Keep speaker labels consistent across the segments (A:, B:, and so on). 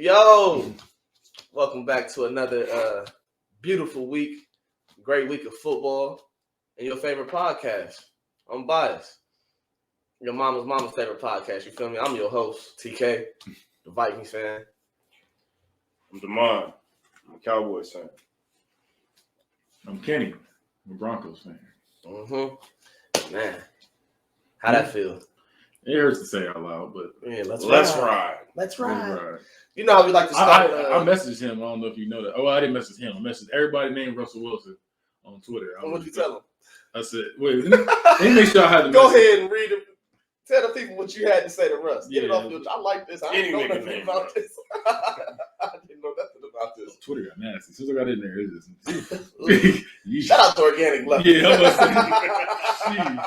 A: Yo, welcome back to another beautiful week, great week of football, and your favorite podcast, Unbiased. Your mama's favorite podcast, you feel me? I'm your host, TK, the Vikings fan.
B: I'm Damon, I'm a Cowboys fan.
C: I'm Kenny, I'm a Broncos fan.
A: Man, how that feel?
C: It hurts to say out loud, but
A: Yeah, let's
B: ride.
A: Let's ride. You know how we like to
C: I
A: start.
C: messaged him. I don't know if you know that. Oh, I didn't message him. I messaged everybody named Russell Wilson on Twitter.
A: What did you tell him?
C: I said, wait, let me make sure I had the
A: Go
C: message.
A: ahead and read it. Tell the people what you had to say to Russ. Get it off your. I like this. I didn't know nothing about this. I didn't know nothing about this.
C: Twitter got nasty. As soon as I got in there, it just
A: shout out to Organic Love.
C: Yeah, I'm saying,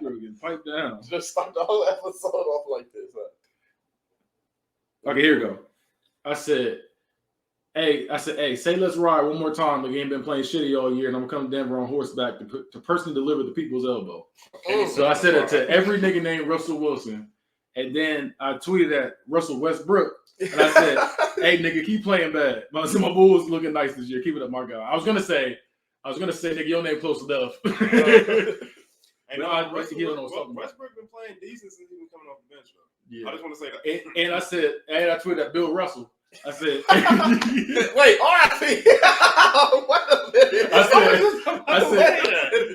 C: you were getting piped down.
A: Just start the whole episode off like this. Huh?
C: Okay, here we go. I said, hey, say let's ride one more time. The game been playing shitty all year, and I'm gonna come to Denver on horseback to personally deliver the people's elbow. So I said it to every nigga named Russell Wilson, and then I tweeted at Russell Westbrook, and I said, hey nigga, keep playing bad. My Bulls looking nice this year. Keep it up, my guy. I was gonna say, nigga, your name close enough.
B: Westbrook been playing decent since he been coming off the bench, though. Yeah. I just want to say that.
C: And I said, and I tweeted at Bill Russell. I said,
A: wait, R.I.P. Wait a minute.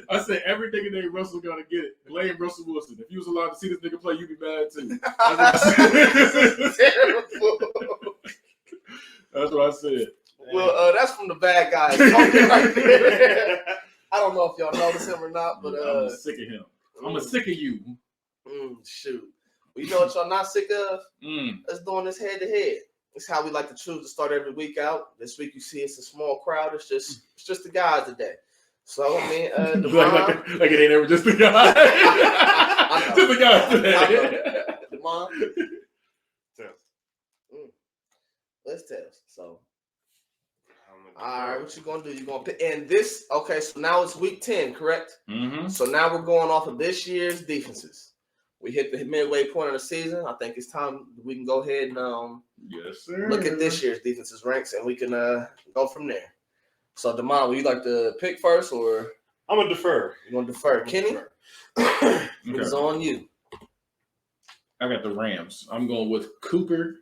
C: I said, every nigga named Russell gonna get it. Blame Russell Wilson. If you was allowed to see this nigga play, you'd be mad too. That's what I said.
A: Well, that's from the bad guys talking right there. I don't know if y'all notice him or not, but
C: I'm sick of him. I'm sick of you.
A: Shoot. Well, you know what y'all not sick of? Let's doing this head to head. It's how we like to choose to start every week out. This week you see it's a small crowd. It's just the guys today. So I mean,
C: like it ain't ever just the guys. Just the guys today.
A: Demond. Let's test. So. All right, what you gonna do? You gonna pick and this? Okay, so now it's week 10, correct?
C: Mm-hmm.
A: So now we're going off of this year's defenses. We hit the midway point of the season. I think it's time we can go ahead and
C: yes, sir.
A: Look at this year's defenses ranks, and we can go from there. So, Damon, would you like to pick first, or
B: I'm gonna defer?
A: You gonna defer, Kenny? It's on you.
C: I got the Rams. I'm going with Cooper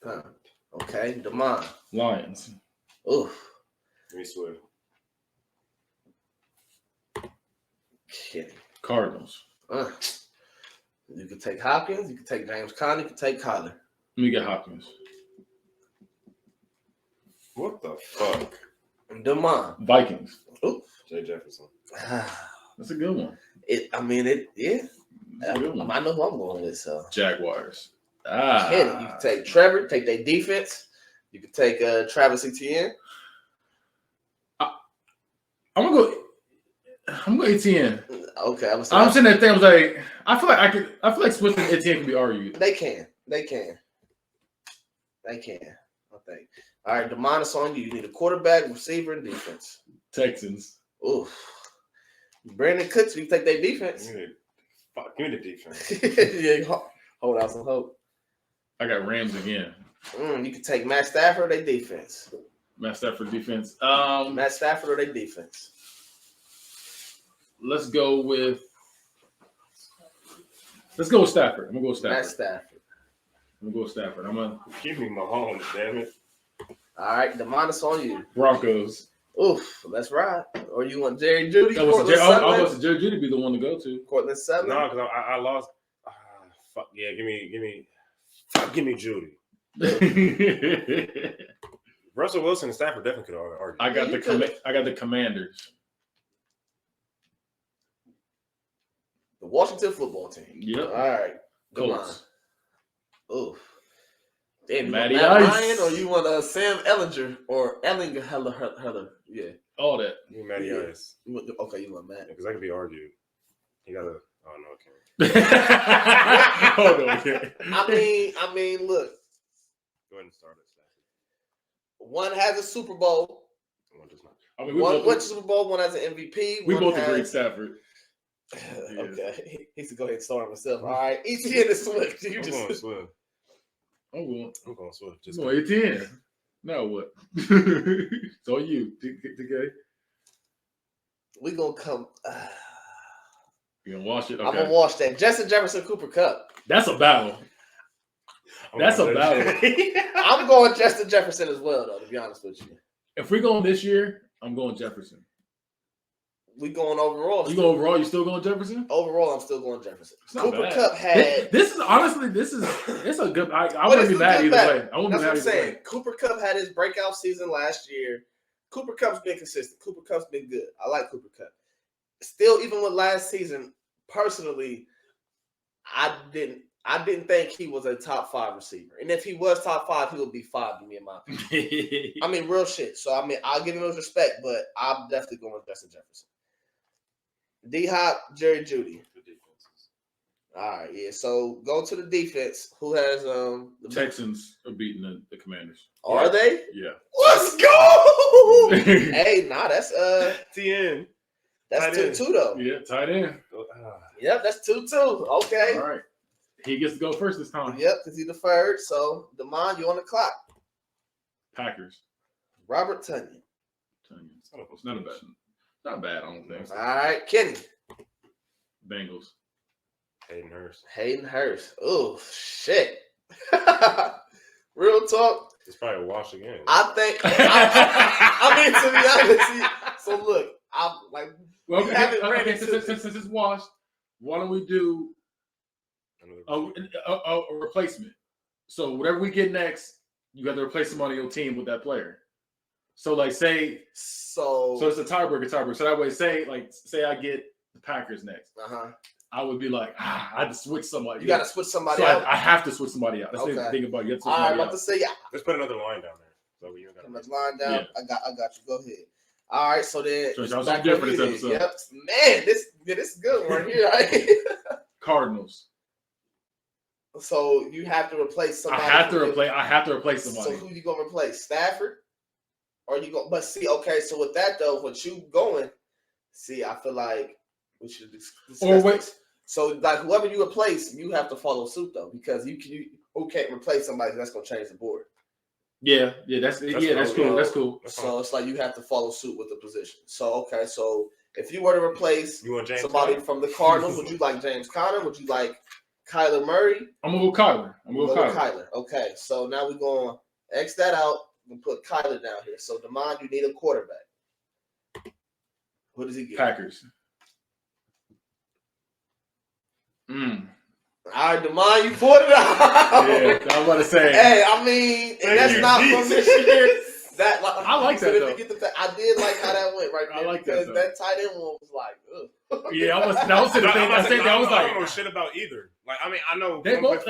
C: Kupp.
A: Okay, Damon.
C: Lions.
A: Oof.
B: Let me swear.
A: Kidding.
C: Cardinals.
A: You can take Hopkins. You can take James Conner. You can take Kyler.
C: Let me get Hopkins.
B: What the fuck?
A: Damon.
C: Vikings.
A: Oof.
B: Jay Jefferson.
C: That's a good one.
A: Yeah. I know who I'm going with. So
C: Jaguars.
A: Kenny, you can take Trevor. Take their defense. You can take Travis Etienne.
C: I'm gonna go Etienne.
A: Okay,
C: I'm sitting there thinking, I was like, I feel like Swift and Etienne can be argued.
A: They can. I think. All right, Damon, it's on you. You need a quarterback, receiver, and defense.
C: Texans.
A: Oof. Brandon Cooks, you take their defense.
B: Give me the defense.
A: Yeah, hold out some hope.
C: I got Rams again.
A: You can take Matt Stafford or their defense.
C: Matt Stafford defense.
A: Matt Stafford or their defense.
C: Let's go with Stafford. I'm gonna go with Stafford.
A: Matt Stafford.
C: I'm gonna go with Stafford.
B: Give me Mahomes, damn it.
A: All right, Damon, it's on you.
C: Broncos.
A: Oof, let's ride. Or you want Jerry Jeudy?
C: I want Jerry Jeudy to be the one to go to.
A: Cortland Sutton?
B: No, because I lost. Fuck yeah, give me Judy. Russell Wilson and Stafford definitely could argue.
C: I got the Commanders.
A: The Washington football team.
C: Yep.
A: All right.
C: Colts.
A: Oof. Damn, you
C: Matty
A: want Matt
C: Ice.
A: Ryan or you want Sam Ellinger or Ellinger Heller? Yeah.
C: All that.
B: Give me Matty Ice.
A: You want Matt.
B: Because that could be argued. He got a... Oh, no, I can't.
C: Oh, no, okay.
A: I mean, look.
B: Go ahead and start it.
A: One has a Super Bowl.
B: One does not.
C: I mean,
A: one went to Super Bowl. One has an MVP.
C: We both agreed Stafford.
A: Okay, he needs to go ahead and storm himself. All right, ETN is Swift.
B: I'm going Swift.
C: I'm going
B: Swift.
C: Just going ETN. Now what? So you, TK.
A: We gonna come.
C: You gonna watch it? Okay.
A: I'm gonna watch that. Justin Jefferson, Cooper Kupp.
C: That's a battle. That's a battle.
A: I'm going Justin Jefferson as well, though. To be honest with you,
C: if we're going this year, I'm going Jefferson.
A: We going overall.
C: You go overall? You still going Jefferson?
A: Overall, I'm still going Jefferson. Cooper
C: bad.
A: Kupp had.
C: This is honestly, it's a good. I wouldn't be mad either way. I wouldn't be mad either way.
A: Cooper Kupp had his breakout season last year. Cooper Kupp's been consistent. Cooper Kupp's been good. I like Cooper Kupp. Still, even with last season, personally, I didn't think he was a top 5 receiver. And if he was top 5, he would be 5 to me in my opinion. I mean, real shit. So, I mean, I'll give him those respect, but I'm definitely going with Justin Jefferson. D-Hop, Jerry Jeudy. All right, yeah. So, go to the defense. Who has the
C: Texans are beating the Commanders.
A: Are they?
C: Yeah.
A: Let's go! Hey, that's
B: TN.
A: That's 2-2 though.
C: Yeah, tight end.
A: Yep, that's 2-2. Okay.
C: All right. He gets to go first this time.
A: Yep, because he deferred. So, Damon, you on the clock.
C: Packers.
A: Robert Tonyan.
C: It's not a bad. Not bad, I don't think.
A: All right, Kenny.
C: Bengals.
B: Hayden Hurst.
A: Oh, shit. Real talk.
B: It's probably a wash again.
A: I think. I mean, to be honest, so look, I'm like,
C: okay, since it's washed, why don't we do a replacement? So whatever we get next, you got to replace somebody on your team with that player. So like say so it's a tiebreaker. So that way, say I get the Packers next. I would be like, I had to switch somebody.
A: You got to switch somebody out.
C: I have to switch somebody out. That's the thing about you. Have to switch
A: I'm about to say, yeah.
B: Let's put another line down there. So you got
A: another line down. Yeah. I got you. Go ahead. All right, so then
C: something different this episode.
A: Yep, man, this is good right here. Right?
C: Cardinals.
A: So you have to replace somebody.
C: I have to replace somebody.
A: So who you gonna replace? Stafford? Or you go? But see, okay. So with that though, what you going? See, I feel like we should discuss this. So like whoever you replace, you have to follow suit though, because you can't replace somebody that's gonna change the board.
C: Yeah, that's cool. That's cool.
A: So it's like you have to follow suit with the position. So okay, so if you were to replace somebody from the Cardinals, would you like James Conner? Would you like Kyler Murray?
C: I'm gonna go Kyler.
A: Kyler. Okay, so now we're gonna X that out and put Kyler down here. So Damon, you need a quarterback. What does he get?
C: Packers.
A: All right, Damon, you put it out.
C: Yeah, I was about to say.
A: Hey, I mean, that's not from this year. That
C: I like that though.
A: I did like how that went right there.
C: I like
A: because
C: that
A: tight end one was like, ugh.
C: Yeah, that was the thing. I was like,
B: I don't know shit about either. Like, I mean, I know
C: they're both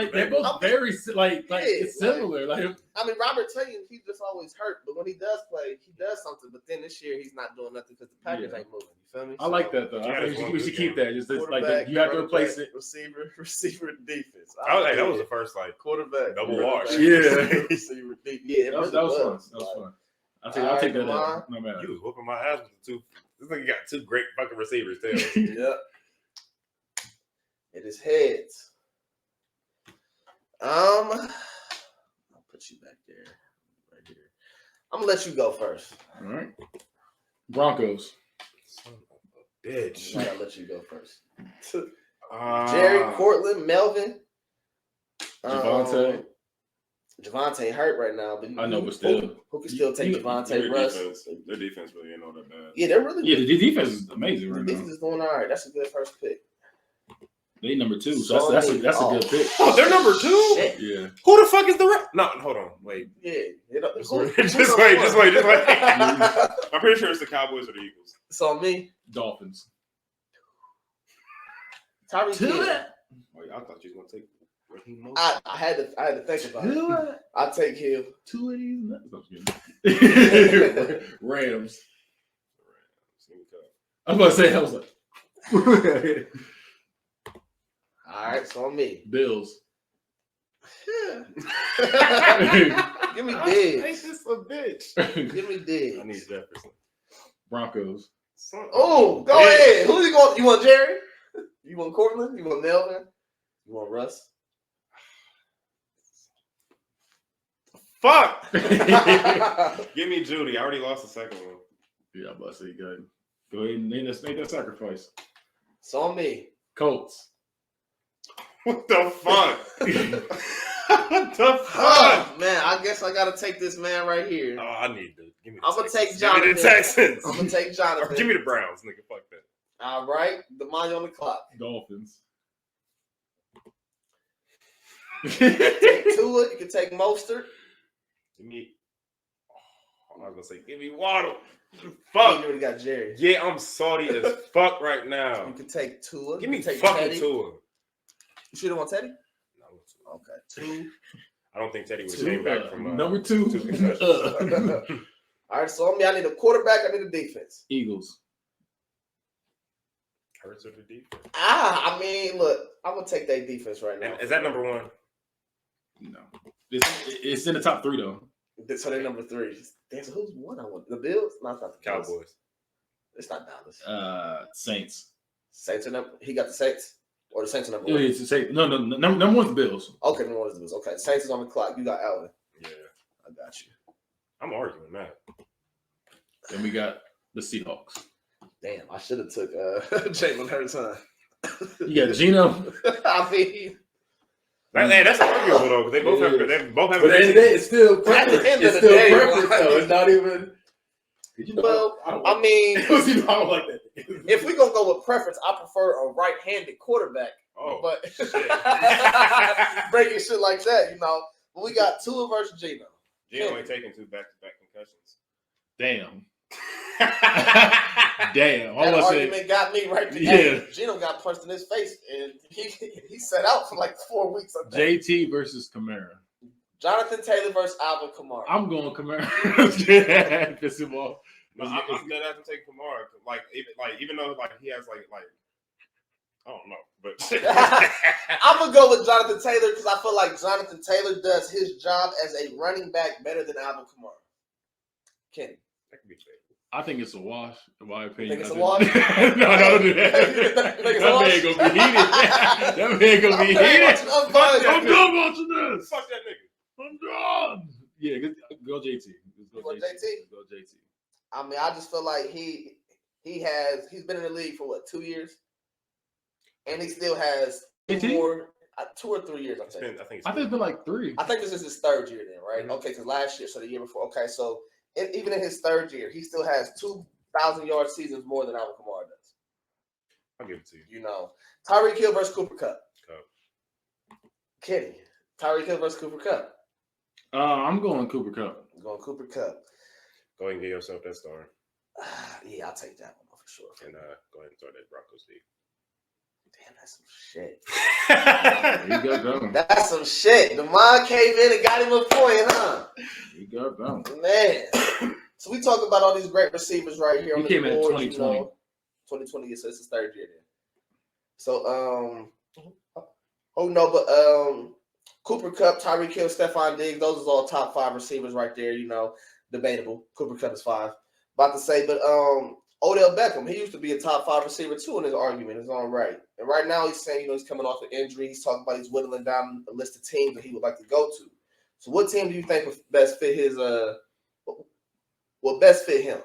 C: very it's similar. Like,
A: I mean, Robert Tonyan, he just always hurt, but when he does play, he does something. But then this year, he's not doing nothing because the Packers ain't moving. You feel me?
C: I like that though. I think we should keep that. Just like you have to replace it.
A: Receiver, defense.
B: That was the first
A: quarterback
B: double wash.
C: Yeah,
A: receiver, yeah,
C: that was fun. That was fun. I'll take that out. No matter.
B: You was whooping my ass with the two. This nigga got two great fucking receivers too.
A: Yep. It is heads. I'll put you back there, right here. I'm gonna let you go first.
C: All right. Broncos.
B: Son of a bitch.
A: I'll let you go first. Jerry, Cortland, Melvin, Javonte hurt right now, but
C: I know, but still,
A: who can still take Javonte Russ?
B: Their defense really ain't all that bad.
A: Yeah, they're really good.
C: Yeah, the defense is amazing right now.
A: The defense is doing all right. That's a good first pick.
C: They number 2, so that's a good pick.
B: Oh, they're number 2?
A: Shit.
C: Yeah.
B: Who the fuck is the rest? No, hold on, wait.
A: Yeah.
B: Just wait. I'm pretty sure it's the Cowboys or the Eagles.
A: So me,
C: Dolphins.
A: Tyreek Hill.
B: Wait, I thought you was gonna take.
A: I had to think about it. I'll take Hill.
C: 2 of these. Rams. I was about to say, I was like.
A: All right, so me.
C: Bills.
A: Give me Diggs.
B: Ain't this a bitch?
A: Give me Diggs.
B: I need Jefferson.
C: Broncos.
A: Oh, go ahead. Who you going? You want Jerry? You want Cortland? You want Melvin? You want Russ?
B: Fuck! Give me Judy. I already lost the second one.
C: Yeah, I'm about to say good. Go ahead and make that sacrifice.
A: It's on me.
C: Colts.
B: What the fuck? What the fuck?
A: Oh, man, I guess I gotta take this man right here.
B: Oh, I need to give me.
A: I'm gonna take
B: Give
A: Jonathan.
B: me the Texans.
A: I'm gonna take Jonathan.
B: Or give me the Browns, nigga. Fuck that.
A: All right, the money on the clock.
C: Dolphins.
A: Take Tua. You can take Mostert.
B: Give me. Oh, I was gonna say, give me Waddle.
A: You
B: Fuck.
A: already got Jerry.
B: Yeah, I'm salty as fuck right
A: You
B: now.
A: can take Tua.
B: Give me
A: you can take
B: fucking
A: Teddy.
B: Tua.
A: You should have want Teddy.
B: No,
A: Okay, two.
B: I don't think Teddy would have came back from
C: number 2.
B: 2 concussions.
A: All right, so on me, I need a quarterback. I need a defense.
C: Eagles.
B: Hurts with the defense.
A: I mean, look, I'm gonna take that defense right now.
B: And is that number 1?
C: No. It's in the top 3 though.
A: So they're number 3. Damn, so who's one? I want the Bills. No, it's not the Bills.
B: Cowboys.
A: It's not Dallas.
C: Saints.
A: Saints are number. He got the Saints, or the Saints are number
C: Yeah,
A: 1.
C: it's the Saints. No. Number 1's the Bills.
A: Okay, number 1 is the Bills. Okay, Saints is on the clock. You got Allen.
B: Yeah.
A: I got you.
B: I'm arguing that.
C: Then we got the Seahawks.
A: Damn, I should have took Jalen Hurts, huh?
C: You got Geno.
A: I mean,
B: That's arguable though, because they both have.
C: But at the end of the day, it's still
A: At
C: preference.
A: the end
C: It's
A: of the
C: still
A: day,
C: preference
A: right?
C: though. It's not even.
A: well, I mean,
C: I don't like that.
A: if we're gonna go with preference, I prefer a right-handed quarterback.
B: Oh,
A: But
B: shit.
A: breaking shit like that, you know. But we got Tua versus Geno.
B: Geno ain't taking 2 back-to-back concussions.
C: Damn. Damn. All
A: That
C: I
A: argument
C: said.
A: got me right there.
C: Yeah.
A: Geno got punched in his face, and he sat out for like 4 weeks. I think.
C: JT versus Kamara.
A: Jonathan Taylor versus Alvin Kamara.
C: I'm going Kamara. Piss him off.
B: No, I'm gonna have to take Kamara. Even though he has like I don't know, but
A: I'm gonna go with Jonathan Taylor because I feel like Jonathan Taylor does his job as a running back better than Alvin Kamara. Kenny.
B: that could be fair.
C: I think it's a wash, in my opinion.
A: Think it's a wash?
C: No, don't do that.
A: Think it's a
C: That
A: wash?
C: man gonna be heated. That man gonna be heated.
A: I'm
C: I'm done watching this.
B: Fuck that nigga.
C: I'm done. Yeah, go JT.
A: You want JT?
C: Go JT.
A: I mean, I just feel like he's been in the league for what, 2 years, and he still has 2 or 3 years. I'm saying.
C: I think it's been like 3.
A: I think this is his 3rd year then, right?
B: Mm-hmm.
A: Okay, because last year, so the year before. Okay, so even in his 3rd year, he still has 2,000-yard seasons more than Alvin Kamara does.
B: I'll give it to you.
A: You know, Tyreek Hill versus Cooper Kupp.
B: Cup.
A: Kenny, Tyreek Hill versus Cooper Kupp.
C: I'm going Cooper Kupp.
A: I'm going Cooper Kupp.
B: Go ahead and get yourself that star,
A: Yeah, I'll take that one for sure.
B: and go ahead and start that Broncos league.
A: Damn, that's some shit.
C: You got that one.
A: That's some shit. The mind came in and got him a point, huh?
C: You got that one.
A: Man. So we talk about all these great receivers right here on
C: He
A: the
C: came in
A: board.
C: 2020.
A: You know, 2020, so it's his 3rd year then. So, Cooper Kupp, Tyreek Hill, Stephon Diggs, those are all top 5 receivers right there, you know, debatable. Cooper Kupp is 5. About to say, but Odell Beckham, he used to be a top 5 receiver too in his argument. It's all right. And right now he's saying, you know, he's coming off an injury. He's talking about he's whittling down a list of teams that he would like to go to. So what team do you think would best fit his best fit him?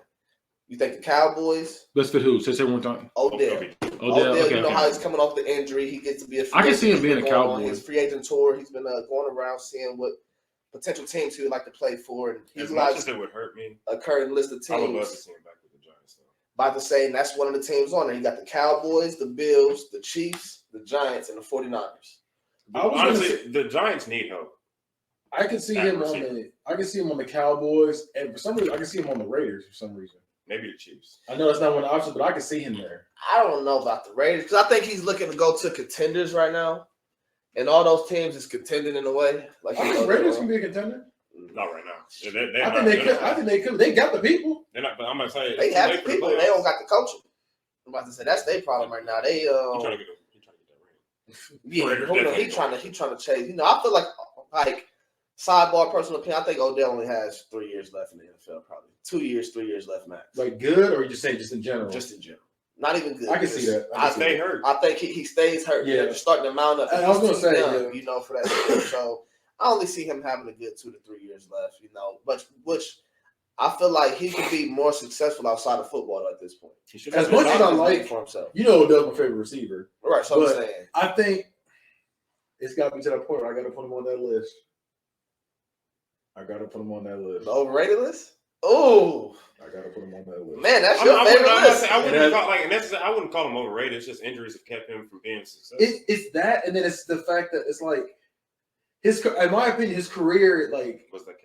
A: You think the Cowboys?
C: Best fit who? Say one time.
A: Odell.
C: Odell.
A: Okay, you know
C: Okay.
A: how he's coming off the injury. He gets to be a free
C: I can
A: agent.
C: see him
A: He's
C: being
A: been
C: a
A: going on
C: Cowboy.
A: his free agent tour. He's been going around seeing what potential teams he would like to play for. And he's
B: As much
A: like
B: as it would hurt me,
A: a current list of
B: I would love to
A: teams.
B: see him back with the Giants. Though.
A: About to say, and that's one of the teams on there. You got the Cowboys, the Bills, the Chiefs, the Giants, and the 49ers.
B: Honestly, the Giants need help.
C: I can see him on the Cowboys, and for some reason, I can see him on the Raiders for some reason.
B: Maybe the Chiefs.
C: I know that's not one of the options, but I can see him there.
A: I don't know about the Raiders because I think he's looking to go to contenders right now. And all those teams is contending in a way. Like
C: I think the Raiders can be a contender.
B: Not right now.
C: I think they could. They got the people.
B: They're not. But I'm gonna say
A: they have the people. They don't got the coaching. I'm about to say that's their problem right now. They
B: He trying to get that ring.
A: he trying to chase. You know, I feel like sidebar personal opinion. I think Odell only has 3 years left in the NFL. Probably 2 years, 3 years left max.
C: Like good, or you just say just in general?
A: Just in general. Not even good.
C: I can see that.
A: I
B: stay hurt.
A: I think he stays hurt.
C: Yeah.
A: They're starting to mount up.
C: I was gonna say,
A: young, for that stuff. So I only see him having a good 2 to 3 years left, but which I feel like he could be more successful outside of football at this point.
C: As much as I like
A: for himself.
C: Odell's my favorite receiver.
A: Right, so I'm saying.
C: I think it's got to be to that point where I got to put him on that list.
A: The overrated list? Oh,
C: I got to put him on that list.
A: Man, that's your favorite list.
B: I wouldn't call him overrated. It's just injuries have kept him from being successful.
C: It's that, and then it's the fact that it's like in my opinion, his career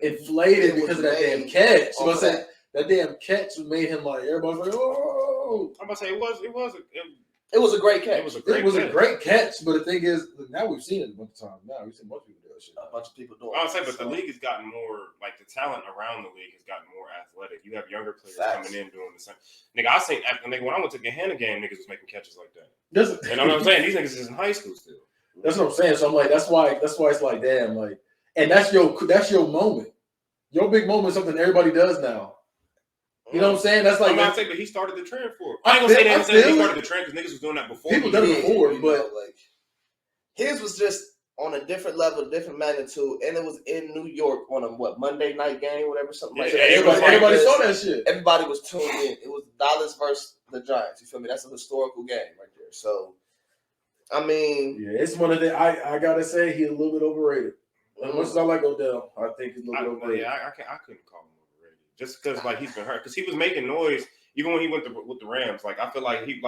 C: inflated because of that damn catch. So I said that damn catch made him like everybody's like, oh.
B: I'm about to say it was
A: a great catch.
C: It was a great catch, but the thing is, now we've seen it a bunch of times. Now we've seen most people do that shit.
A: A bunch of people doing it.
B: I would say, but the league has gotten more, like the talent around the league has gotten more athletic. You have younger players coming in doing the same. Nigga, when I went to Gehenna game, niggas was making catches like that. You know what I'm saying? These niggas is in high school still.
C: That's what I'm saying. So I'm like, that's why it's like, damn, like, and that's your moment. Your big moment is something everybody does now. You know what I'm saying? That's like,
B: I'm not saying, but he started the trend for it. I ain't gonna say that he started the trend because niggas was doing that before.
C: People done it before, but
A: like his was just on a different level, different magnitude, and it was in New York on a Monday night game, whatever, something like that.
C: Everybody saw that shit.
A: Everybody was tuned in. It was Dallas versus the Giants. You feel me? That's a historical game right there. So, I mean,
C: yeah, it's one of the. I gotta say he's a little bit overrated. As much as I like Odell, I think he's a little bit overrated.
B: Yeah, I couldn't call him overrated just because like he's been hurt because he was making noise even when he went with the Rams. Like I feel like he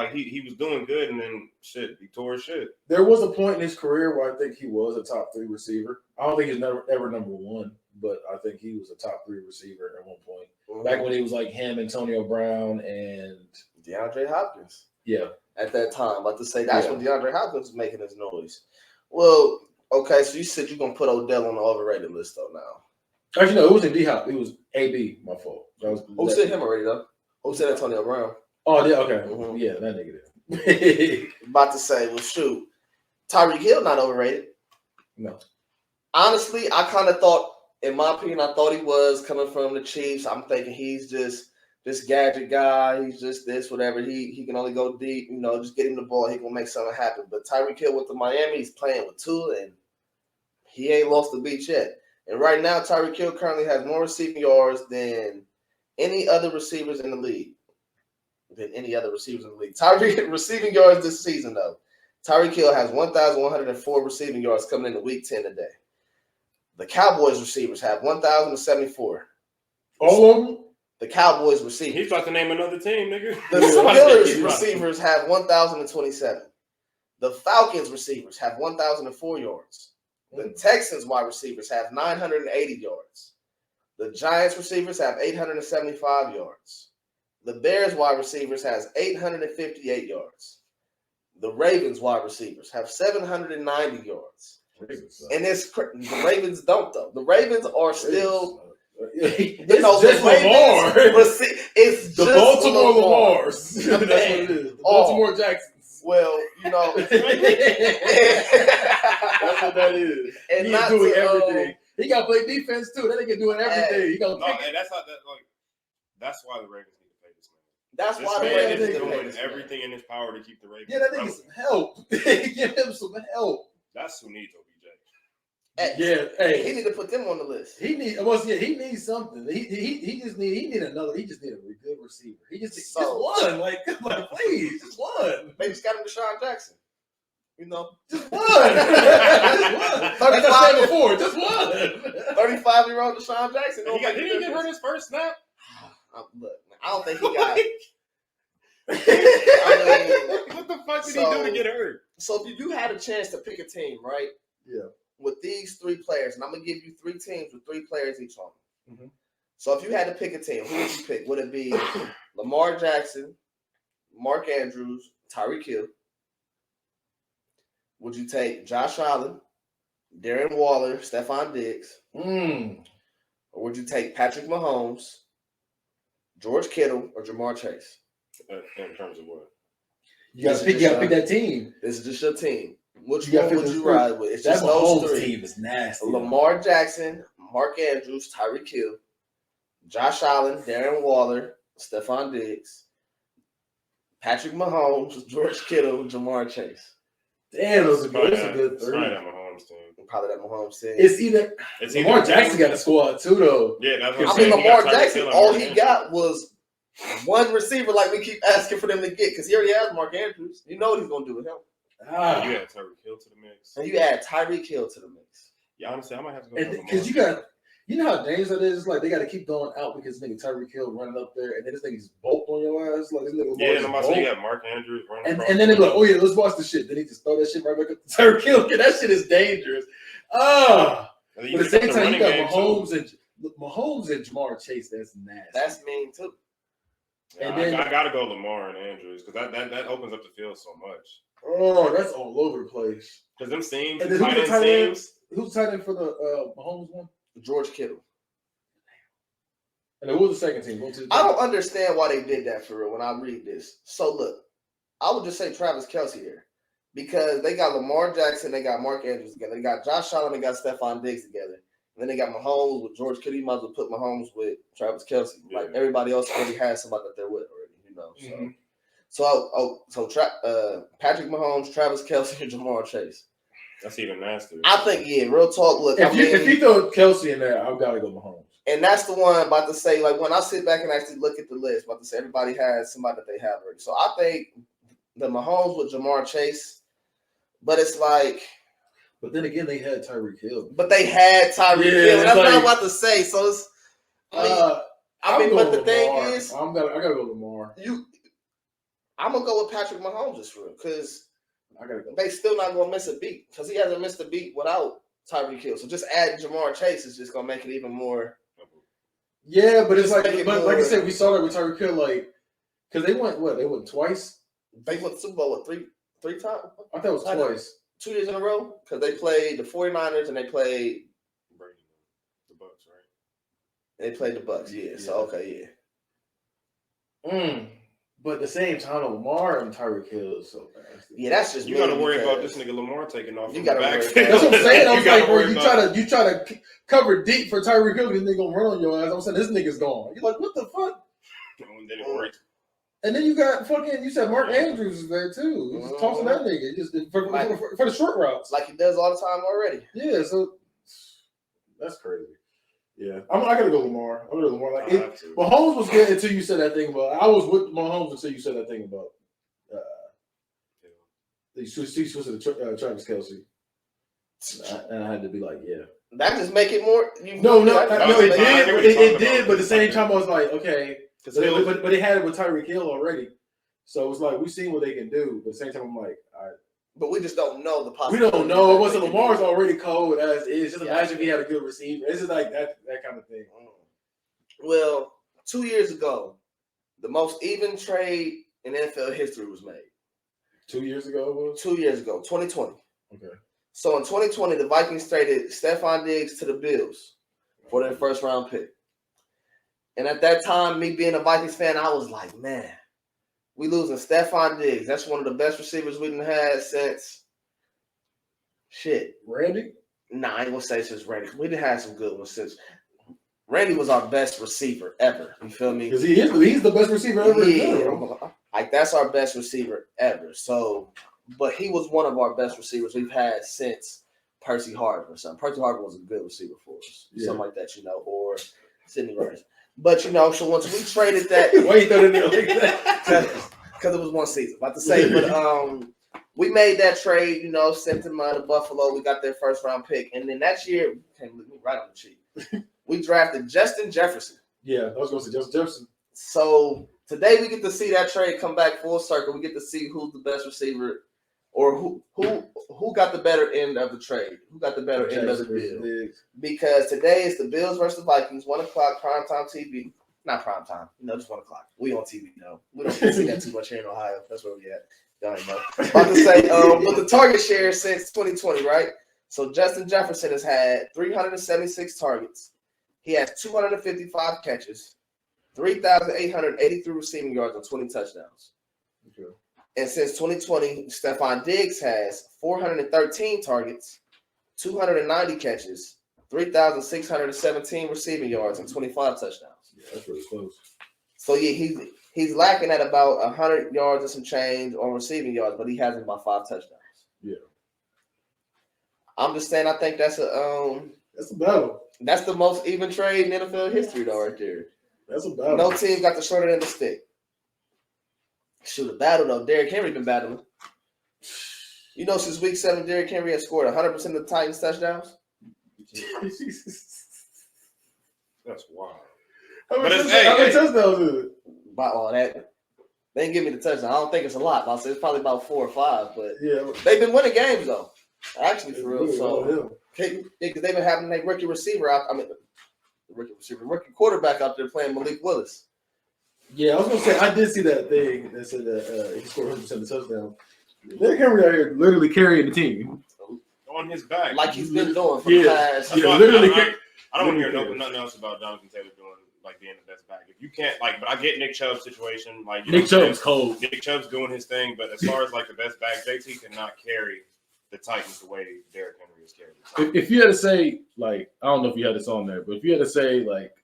B: was doing good and then he tore his shit.
C: There was a point in his career where I think he was a top 3 receiver. I don't think he's ever number 1, but I think he was a top 3 receiver at one point. Mm-hmm. Back when he was like him, Antonio Brown, and
A: DeAndre Hopkins.
C: Yeah.
A: At that time, about to say that's when DeAndre Hopkins was making his noise. Well, okay, so you said you're gonna put Odell on the overrated list though now.
C: Actually, no, it wasn't D-Hop. It was AB. My fault.
A: Who said him already though? Who said Antonio Brown?
C: Oh yeah, okay, yeah, that nigga did.
A: About to say, well, shoot, Tyreek Hill not overrated.
C: No,
A: honestly, I kind of thought, in my opinion, I thought he was coming from the Chiefs. I'm thinking he's just this gadget guy. He's just this, whatever. He can only go deep. Just get him the ball. He can make something happen. But Tyreek Hill went to Miami. He's playing with Tua, and he ain't lost the beat yet. And right now, Tyreek Hill currently has more receiving yards than any other receivers in the league. Tyreek receiving yards this season, though. Tyreek Hill has 1,104 receiving yards coming into Week 10 today. The Cowboys receivers have 1,074.
C: All of them?
A: The Cowboys receivers.
B: He's about to name another team, nigga.
A: The Steelers receivers have 1,027. The Falcons receivers have 1,004 yards. The Texans wide receivers have 980 yards. The Giants receivers have 875 yards. The Bears wide receivers has 858 yards. The Ravens wide receivers have 790 yards. And the Ravens don't though. The Ravens are still.
C: It's just Lamar.
A: It's
C: the
A: just
C: Baltimore Lamars. That's what it is. The Baltimore Jacksons.
A: Well,
C: that's what that is.
A: And
C: he's doing everything. He got to play defense too. That nigga doing everything. He got
B: that's why the Ravens need to pay this man.
A: That's why the Ravens need to pay this
B: everything in his power to keep the Ravens.
C: Yeah, that nigga some help. Give him some help.
B: That's who needs OBJ.
A: He need to put them on the list.
C: He needs something. He just need a good receiver. He just one. Like please, just one.
A: Maybe just got him Deshaun Jackson.
C: Just one. Just one. 35 before, just one.
A: 35-year-old Deshaun Jackson.
B: Did he get hurt his first snap?
A: Look, I don't think he got.
B: What the fuck did he do to get hurt?
A: So if you had a chance to pick a team, right?
C: Yeah.
A: With these 3 players, and I'm gonna give you 3 teams with 3 players each on them.
C: Mm-hmm.
A: So if you had to pick a team, who would you pick? Would it be Lamar Jackson, Mark Andrews, Tyreek Hill? Would you take Josh Allen, Darren Waller, Stephon Diggs? Or would you take Patrick Mahomes, George Kittle, or Jamar Chase?
B: In terms of what?
C: You gotta pick that team.
A: This is just your team. Which one would you ride with? It's just those 3.
C: Team is nasty.
A: Lamar Jackson, Mark Andrews, Tyreek Hill, Josh Allen, Darren Waller, Stephon Diggs, Patrick Mahomes, George Kittle, Jamar Chase.
C: Damn, those are good. That's a good
B: It's
C: three.
B: probably that Mahomes team.
A: Probably that Mahomes team.
C: It's either Lamar Jackson got a squad too, though.
B: Yeah, that's what I'm
A: I
B: saying.
A: mean, Lamar Jackson,
B: Hill,
A: all he got was one receiver, like we keep asking for them to get, because he already has Mark Andrews. You know what he's gonna do with him.
B: You add Tyreek Hill to the mix,
A: and you add Tyreek Hill to the mix.
B: Yeah, honestly, I might have to go.
C: Because you know how dangerous that is. It's like they got to keep going out because this nigga Tyreek Hill running up there, and then this nigga's bolt on your ass. Like this nigga.
B: Yeah, and I'm about to say you got Mark Andrews running.
C: And then they be like, oh yeah, let's watch the shit. Then he just throw that shit right back up to Tyreek Hill. Yeah, that shit is dangerous. But at the same time, you got Mahomes and Jamar Chase. That's nasty.
A: That's mean too.
B: Yeah, and then I gotta go Lamar and Andrews because that opens up the field so much.
C: Oh, that's all over the place.
B: Because them seams,
C: and then who's the tight end for the Mahomes one?
A: George Kittle.
C: And then what was the second team?
A: I don't understand why they did that for real when I read this. So look, I would just say Travis Kelce here. Because they got Lamar Jackson, they got Mark Andrews together. They got Josh Allen, they got Stephon Diggs together. And then they got Mahomes with George Kittle. You might as well put Mahomes with Travis Kelce. Yeah. Like everybody else already has somebody that they're with already, you know. So Patrick Mahomes, Travis Kelce, and Jamar Chase.
B: That's even nastier.
A: I think, real talk. Look,
C: if you throw Kelce in there, I've got to go Mahomes.
A: And that's the one I'm about to say, like, when I sit back and actually look at the list, I'm about to say everybody has somebody that they have already. So I think the Mahomes with Jamar Chase, but it's like.
C: But then again, they had Tyreek Hill.
A: But they had Tyreek Hill. That's what I'm about to say. So it's. But the thing is,
C: I gotta go Lamar.
A: I'm gonna go with Patrick Mahomes just for real, because they still not gonna miss a beat because he hasn't missed a beat without Tyreek Hill. So just adding Jamar Chase is just gonna make it even more.
C: Yeah, but it's like, like I said, we saw that with Tyreek Hill, like, because they went what? They went twice.
A: They went to Super Bowl what, three times?
C: I thought it was twice.
A: 2 years in a row because they played the 49ers and they played
B: the Bucks, right?
A: They played the Bucks, yeah. So okay,
C: But at the same time, Lamar and Tyreek Hill is so fast.
A: Yeah, that's just
B: you got to worry about this nigga Lamar taking off.
A: You got to worry.
C: That's what I'm saying. I was like, bro, you try to cover deep for Tyreek Hill, this nigga gonna run on your ass. I'm saying this nigga's gone. You're like, what the fuck? And then you got you said Mark Andrews is there too. He's just tossing that nigga just for the short routes,
A: like he does all the time already.
C: Yeah, so that's crazy. Yeah, I gotta go Lamar. I'm gonna go Lamar. Like Mahomes was good until you said that thing about. I was with Mahomes until you said that thing about. He switched to Travis Kelce, and I had to be like, yeah.
A: That just make it more.
C: No, it did. But at the same time, I was like, okay, but they had it with Tyreek Hill already, so it was like we seen what they can do. But at the same time, I'm like, all right.
A: But we just don't know the possibility.
C: We don't know. It wasn't Lamar's already cold as is. Just imagine if he had a good receiver. It's just like that kind of thing.
A: Well, 2 years ago, the most even trade in NFL history was made.
C: 2 years ago it was?
A: 2 years ago, 2020.
C: Okay.
A: So in 2020, the Vikings traded Stephon Diggs to the Bills for their first round pick. And at that time, me being a Vikings fan, I was like, man, we losing Stephon Diggs. That's one of the best receivers we done had since
C: Randy?
A: Nah, I ain't gonna say since Randy. We done had some good ones since. Randy was our best receiver ever. You feel me?
C: Because he's the best receiver ever.
A: Yeah. Like that's our best receiver ever. So, but he was one of our best receivers we've had since Percy Harvin or something. Percy Harvin was a good receiver for us. Yeah. Something like that, or Sidney Rice. But, so once we traded that.
C: Why you throw it in there like that?
A: Because it was one season. About to say, but we made that trade, sent them to Buffalo. We got their first round pick. And then that year, came right on the cheek. We drafted Justin Jefferson.
C: Yeah, I was going to say Justin Jefferson.
A: So today we get to see that trade come back full circle. We get to see who's the best receiver or who got the better end of the trade. Who got the better end of the deal. Because today is the Bills versus the Vikings, 1 o'clock, primetime TV. Not primetime, just 1 o'clock. We on TV now. We don't see that too much here in Ohio. That's where we at. Y'all ain't know. About to say, but the target share since 2020, right? So Justin Jefferson has had 376 targets. He has 255 catches, 3,883 receiving yards, and 20 touchdowns. Okay. And since 2020, Stephon Diggs has 413 targets, 290 catches, 3,617 receiving yards, and 25 touchdowns.
C: Yeah, that's really close.
A: So yeah, He's lacking at about 100 yards and some change on receiving yards, but he has about 5 touchdowns.
C: Yeah.
A: I'm just saying I think that's a
D: battle.
A: That's the most even trade in NFL history, though, right there.
D: That's a battle.
A: No team got the shorter end of the stick. Shoot, a battle, though. Derrick Henry been battling. You know, since week 7, Derrick Henry has scored 100% of the Titans' touchdowns.
B: That's wild.
D: How many touchdowns is it?
A: About all that. They didn't give me the touchdown. I don't think it's a lot. I'll say it's probably about 4 or 5, but
D: yeah,
A: they've been winning games, though. Actually, for real.
D: Really
A: So, because they've been having their rookie receiver out. I mean, rookie quarterback out there playing Malik Willis.
D: Yeah, I was gonna say I did see that thing that said that he scored 100% of the touchdown. Derrick Henry out here
C: Literally carrying the team
B: on his back,
A: like he's been doing for the past.
C: Yeah, literally.
B: I don't want to hear nothing else about Jonathan Taylor doing like being the best back. If you can't but I get Nick Chubb's situation. Like
C: Nick Chubb's cold.
B: Nick Chubb's doing his thing, but as far as like the best back, JT cannot carry the Titans the way Derrick Henry is carrying.
C: If you had to say, like, I don't know if you had this on there, but if you had to say, like,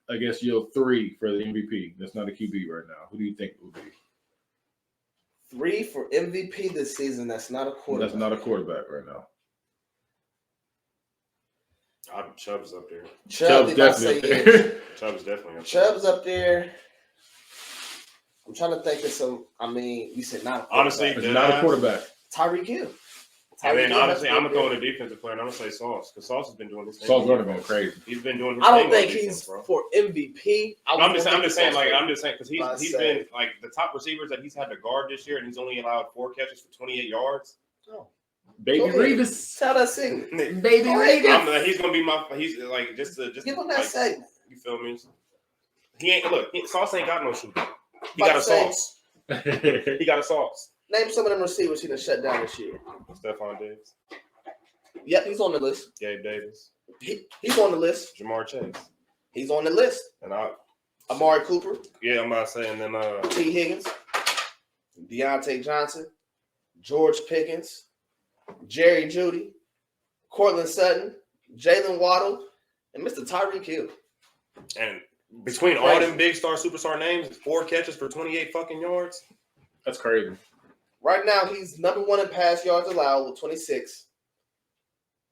C: I guess your 3 for the MVP, that's not a QB right now, who do you think it would be?
A: 3 for MVP this season. That's not a quarterback.
C: That's not a quarterback right now.
B: Chubb's up there.
C: Chubb's definitely up there.
B: Chubb's definitely up there.
A: Chubb's up there. I'm trying to think of some. I mean, you said not.
B: Honestly,
C: it's not a quarterback.
A: Tyreek Hill.
B: And then honestly, I'm gonna throw in a defensive player, and I'm gonna say Sauce, because Sauce has been doing his thing.
C: Sauce going to go crazy.
B: He's been doing his
A: I
B: thing.
A: don't think he's for MVP.
B: I'm just saying because he's been like the top receivers that he's had to guard this year, and he's only allowed 4 catches for 28 yards.
A: Oh.
C: Baby Revis.
A: Tell that segment.
C: Baby Revis.
B: He's gonna be he's like just
A: give him that segment.
B: You feel me? He ain't Sauce ain't got no shooter. He got a Sauce. He got a Sauce.
A: Name some of them receivers he done shut down this year.
B: Stephon Diggs.
A: Yep, he's on the list.
B: Gabe Davis.
A: He's on the list.
B: Jamar Chase.
A: He's on the list.
B: And
A: Amari Cooper.
B: Yeah, I'm about to say, and then
A: T. Higgins. Deontay Johnson. George Pickens. Jerry Jeudy. Cortland Sutton. Jalen Waddle. And Mr. Tyreek Hill.
B: And between all them big star, superstar names, 4 catches for 28 fucking yards.
C: That's crazy.
A: Right now, he's number 1 in pass yards allowed with 26.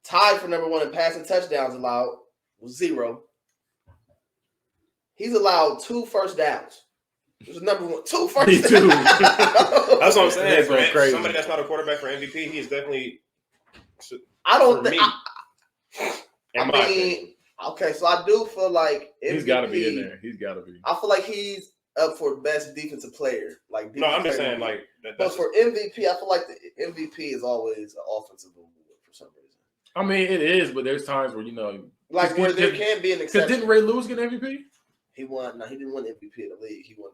A: Tied for number 1 in passing touchdowns allowed with 0. He's allowed 2 first downs. He was number 1, 2 first downs.
B: That's what I'm saying.
C: That's crazy.
B: Somebody that's not a quarterback for MVP, he is definitely.
A: I don't think.
B: I mean,
A: okay, so I do feel like MVP,
C: he's got to be in there. He's got to be.
A: I feel like he's up for best defensive player. Like,
B: no, I'm just saying, like,
A: but for MVP, I feel like the MVP is always an offensive award for some reason.
C: I mean, it is, but there's times where
A: like where there can be an exception.
C: Because didn't Ray Lewis get MVP?
A: He won. No, he didn't win MVP of the league. He won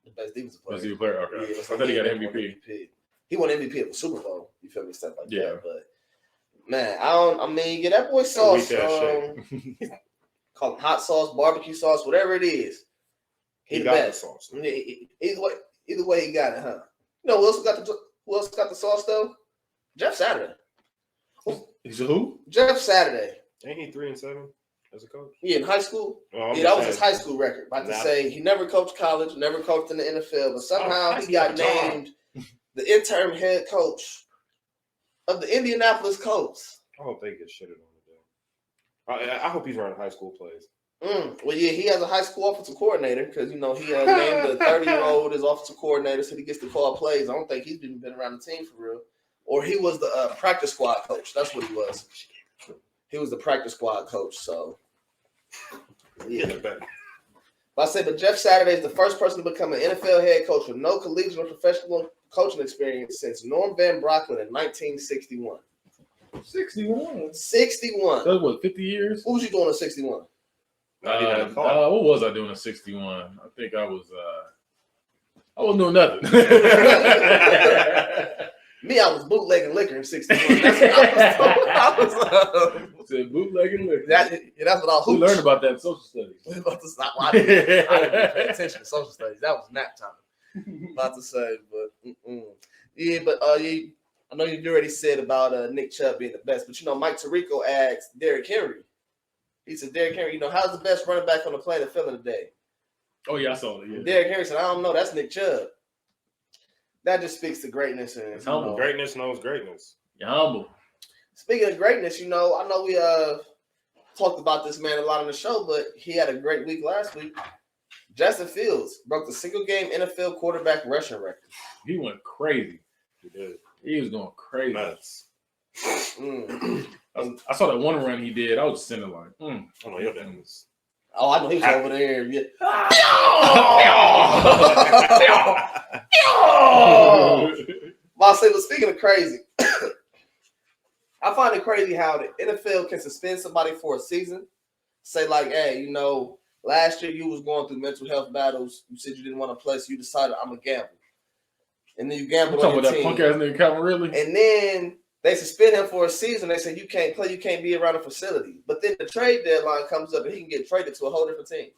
A: the best defensive player.
C: Best defensive player. Okay,
A: yeah,
C: I thought he got MVP.
A: He won MVP of the Super Bowl. You feel me? Stuff like
C: Yeah.
A: that. But man, that boy Sauce. Call him hot sauce, barbecue sauce, whatever it is. He the best. The sauce. Either way, he got it, huh? You know who else got the sauce though? Jeff Saturday.
C: He's a who?
A: Jeff Saturday.
B: Ain't he 3-7 as a coach?
A: Yeah, in high school.
B: Oh,
A: that was his high school record. About to say he never coached college, never coached in the NFL, but somehow he got named the interim head coach of the Indianapolis Colts.
B: I hope they get shitted on today. I hope he's running high school plays.
A: Well, yeah, he has a high school offensive coordinator because, he has named the 30-year-old as offensive coordinator so he gets to call plays. I don't think he's even been around the team for real. Or he was the practice squad coach. That's what he was. He was the practice squad coach. So, yeah. But Jeff Saturday is the first person to become an NFL head coach with no collegiate or professional coaching experience since Norm Van Brocklin in 1961.
C: 61.
A: That's
C: what, 50 years?
A: What was you doing in 61?
C: What was I doing in 61? I think I was doing nothing.
A: Me, I was bootlegging liquor in 61. That's what I was
C: said bootlegging liquor.
A: That's what I was.
C: We learned about that in social studies.
A: I didn't pay attention to social studies. That was nap time. About to say, but yeah, but I know you already said about Nick Chubb being the best, but Mike Tirico asked Derrick Henry. He said, Derrick Henry, how's the best running back on the planet feeling today?
C: Oh yeah, I saw it. Yeah.
A: Derrick Henry said, I don't know, that's Nick Chubb. That just speaks to greatness and
C: It's humble.
B: Greatness knows greatness.
C: You're humble.
A: Speaking of greatness, I know we talked about this man a lot on the show, but he had a great week last week. Justin Fields broke the single-game NFL quarterback rushing record.
C: He went crazy.
B: He did.
C: He was going crazy.
B: Nuts.
C: I saw that one run he did. I was just sitting like,
B: I know your damn was.
A: Oh, I know he was over there. Yeah. Well, speaking of crazy, I find it crazy how the NFL can suspend somebody for a season. Say like, hey, last year you was going through mental health battles. You said you didn't want to play, so you decided I'm gonna gamble. And then you gambled on your team.
C: Punk ass nigga Calvin Ridley.
A: And then they suspend him for a season. They say you can't play, you can't be around a facility. But then the trade deadline comes up and he can get traded to a whole different team.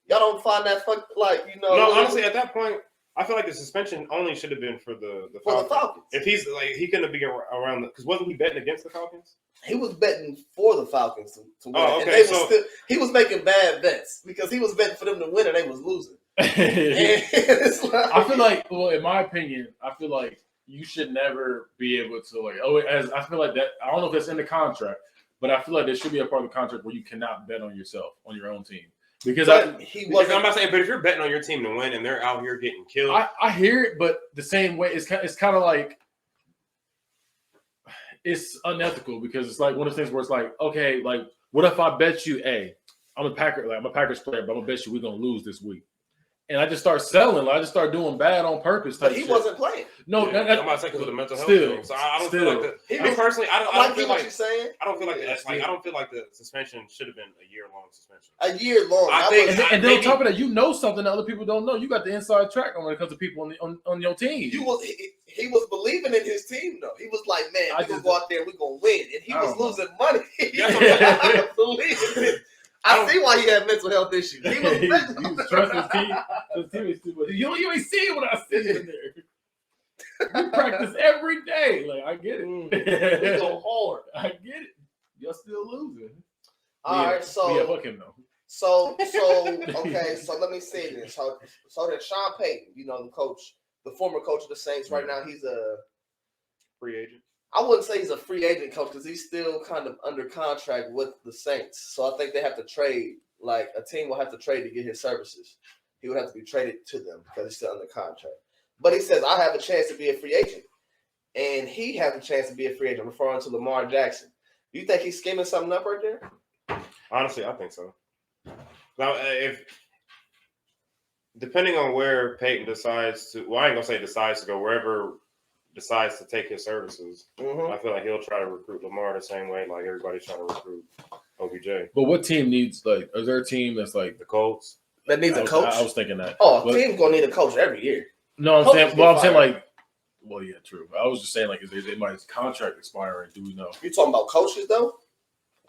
A: Y'all don't find that
B: No, honestly, at that point, I feel like the suspension only should have been for the Falcons. If he's like, he couldn't be around because wasn't he betting against the Falcons?
A: He was betting for the Falcons to win.
B: Oh, okay.
A: And he was making bad bets because he was betting for them to win and they was losing. It's like,
C: I feel like, well, in my opinion, I feel like you should never be able to I feel like that. I don't know if that's in the contract, but I feel like there should be a part of the contract where you cannot bet on yourself on your own team. Because
B: I'm not saying, but if you're betting on your team to win and they're out here getting killed,
C: I hear it, but the same way it's kind of like it's unethical because it's like one of the things where it's like, okay, like what if I bet you, hey, I'm a Packers player, but I'm gonna bet you we're gonna lose this week. And I just start selling. I just start doing bad on purpose.
A: But he wasn't playing.
C: No,
B: I'm not saying because of the mental health thing. So I don't feel like that. Me personally, I don't feel like
A: what you're saying.
B: I don't feel like that's like I don't feel like the suspension should have been a year-long suspension.
A: A year long.
B: I think,
C: and then on top of that, something that other people don't know. You got the inside track when it comes to people on your team.
A: He was believing in his team though. He was like, man, we're gonna go out there, we're gonna win, and he was losing money. I believe it. I see why he had mental health issues. He was
C: trusting his team. You ain't see what I see in there. We practice every day. Like I get it.
A: We go hard.
C: I get it. You're still losing.
A: All right, so
C: fuck him though.
A: So okay, so let me say this. So that Sean Payton, the former coach of the Saints, right now he's a
B: free agent.
A: I wouldn't say he's a free agent coach because he's still kind of under contract with the Saints. So I think they have to trade, like a team will have to trade to get his services. He would have to be traded to them because he's still under contract. But he says, I have a chance to be a free agent. And he has a chance to be a free agent, referring to Lamar Jackson. Do you think he's scheming something up right there?
B: Honestly, I think so. Now, depending on where Peyton decides to, I ain't going to say decides to go, wherever decides to take his services, I feel like he'll try to recruit Lamar the same way like everybody's trying to recruit OBJ.
C: But what team needs, is there a team that's like
B: the Colts?
A: That needs a coach?
C: I was thinking that.
A: Oh, a team's going to need a coach every year.
C: No, I'm saying well, yeah, true. I was just saying, is my contract expiring? Do we know?
A: You talking about coaches, though?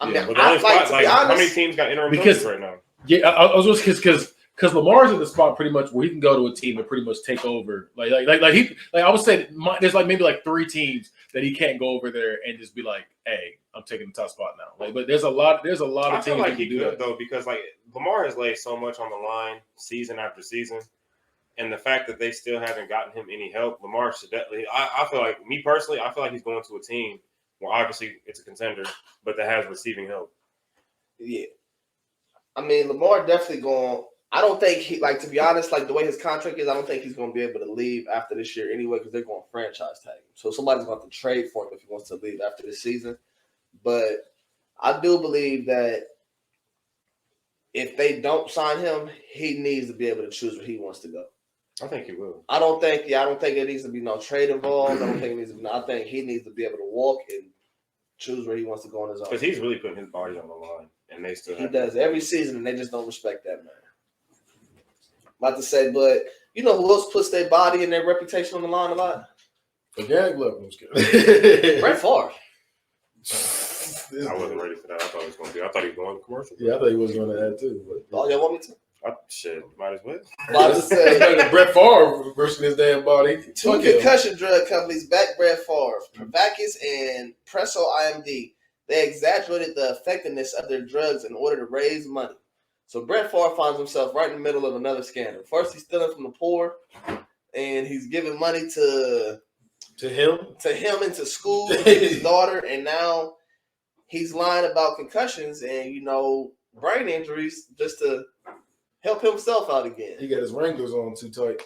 A: I mean,
B: to be honest, how many teams got interim coaches right now?
C: Yeah, I was just because Lamar's in the spot pretty much where he can go to a team and pretty much take over. I would say there's maybe 3 teams that he can't go over there and just be like, hey, I'm taking the top spot now. But there's a lot of teams. I feel
B: like he could though, because Lamar has laid so much on the line season after season. And the fact that they still haven't gotten him any help, Lamar should definitely. I feel like, me personally, I feel like he's going to a team where obviously it's a contender, but that has receiving help.
A: Yeah. I mean, Lamar definitely going. I don't think he, to be honest, the way his contract is, I don't think he's going to be able to leave after this year anyway because they're going to franchise tag him. So somebody's going to have to trade for him if he wants to leave after this season. But I do believe that if they don't sign him, he needs to be able to choose where he wants to go.
B: I think he will.
A: I don't think it needs to be no trade involved. I think he needs to be able to walk and choose where he wants to go on his own.
B: Because he's really putting his body on the line, and they still.
A: He does every season, and they just don't respect that man. About to say, but you know who else puts their body and their reputation on the line a lot?
D: The gag level was good.
A: Brett Favre.
B: I wasn't ready for that. I thought he was going to be. I thought he was going to commercial.
D: Yeah, I thought he was going to add too. But
A: Oh, y'all want me to?
B: Shit, might as well.
A: About to say,
D: Brett Favre reversing his damn body.
A: 2 concussion drug companies back Brett Favre, Pervacus and Presso IMD. They exaggerated the effectiveness of their drugs in order to raise money. So Brett Favre finds himself right in the middle of another scandal. First, he's stealing from the poor, and he's giving money to
D: him
A: and to school to his daughter, and now he's lying about concussions and brain injuries just to help himself out again.
D: He got his Wranglers on too tight.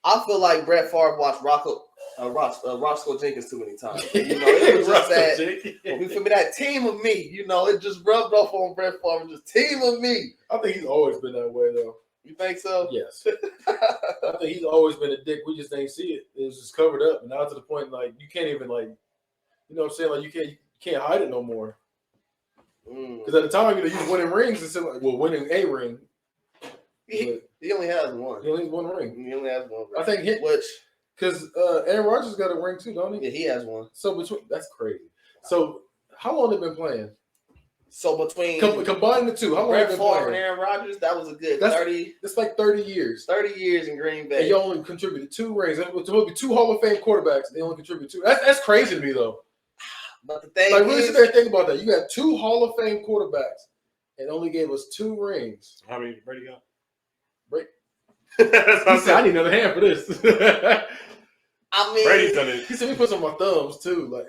A: I feel like Brett Favre watched Roscoe Jenkins too many times. It was just that. You feel me? That team of me. It just rubbed off on Brett Favre. Just team of me.
D: I think he's always been that way, though.
A: You think so?
D: Yes. I think he's always been a dick. We just ain't see it. It was just covered up, and now to the point like you can't even like, you know what I'm saying? Like you can't hide it no more. Because at the time, you was winning rings instead of winning a ring.
A: He only has one.
D: He only has one ring.
A: He only has one ring.
D: I think because Aaron Rodgers got a ring too, don't he?
A: Yeah, he has one.
D: So that's crazy. So how long they been playing?
A: So between
D: combine the two, how long
A: Brett
D: they been
A: Favre
D: playing?
A: and Aaron Rodgers, that was a good 30.
D: That's like 30 years.
A: 30 years in Green Bay.
D: And you only contributed 2 rings. It will be 2 Hall of Fame quarterbacks. They only contribute 2. That's crazy to me though.
A: But the thing
D: really sit there and think about that. You got 2 Hall of Fame quarterbacks and only gave us 2 rings.
B: How many did Brady got?
C: He said, I need another hand for this.
A: I mean,
B: Brady's done it.
D: He said we put some on my thumbs too. Like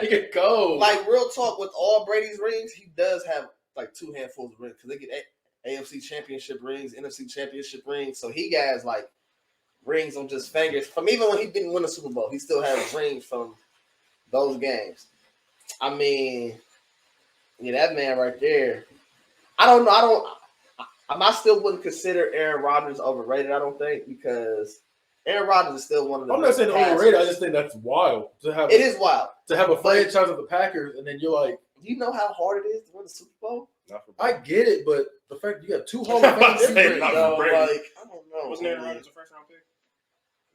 D: he get cold.
A: Like real talk, with all Brady's rings, he does have like 2 handfuls of rings because they get AFC Championship rings, NFC Championship rings. So he has like rings on just fingers. From even when he didn't win a Super Bowl, he still has rings from those games. I mean, yeah, that man right there. I don't know. I still wouldn't consider Aaron Rodgers overrated. I don't think, because Aaron Rodgers is still one of the.
D: I'm not saying overrated. I just think that's wild to have.
A: It is wild
D: to have a franchise of the Packers, and then you're like,
A: do you know how hard it is to win a Super Bowl?
D: I get it, but the fact you got 2 Hall of Fame rings,
A: I don't know.
B: Wasn't Aaron Rodgers a first round pick?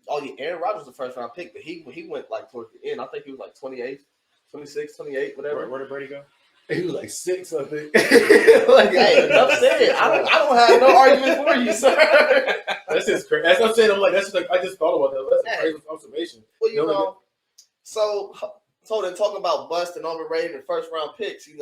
A: Oh yeah, Aaron Rodgers was the first round pick, but he went like towards the end. I think he was like 28, 26, 28, whatever.
B: Where did Brady go?
D: He was like 6, I think.
A: Like, hey, enough said. I don't have no argument for you, sir.
D: That's just crazy. As I'm saying, I'm like, that's just like I just thought about that. That's a crazy observation.
A: Well, so then talking about bust and overrated and first round picks,
D: I'm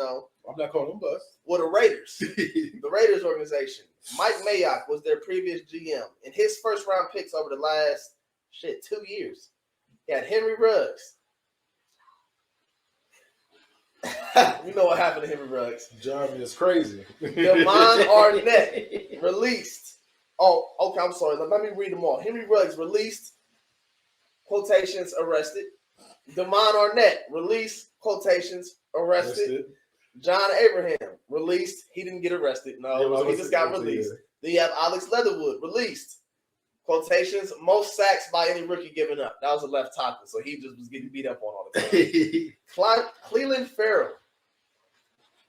D: not calling them bust.
A: Well, the Raiders, the Raiders organization, Mike Mayock was their previous GM, and his first round picks over the last 2 years, he had Henry Ruggs. You know what happened to Henry Ruggs?
D: John is crazy.
A: Damon Arnett released. Oh, okay, I'm sorry. Let me read them all. Henry Ruggs released, quotations, arrested. Damon Arnett released, quotations, arrested. John Abraham released. He didn't get arrested. No, he just got released. Then you have Alex Leatherwood released. Quotations, most sacks by any rookie given up. That was a left tackle, so he just was getting beat up on all the time. Cleveland Farrell.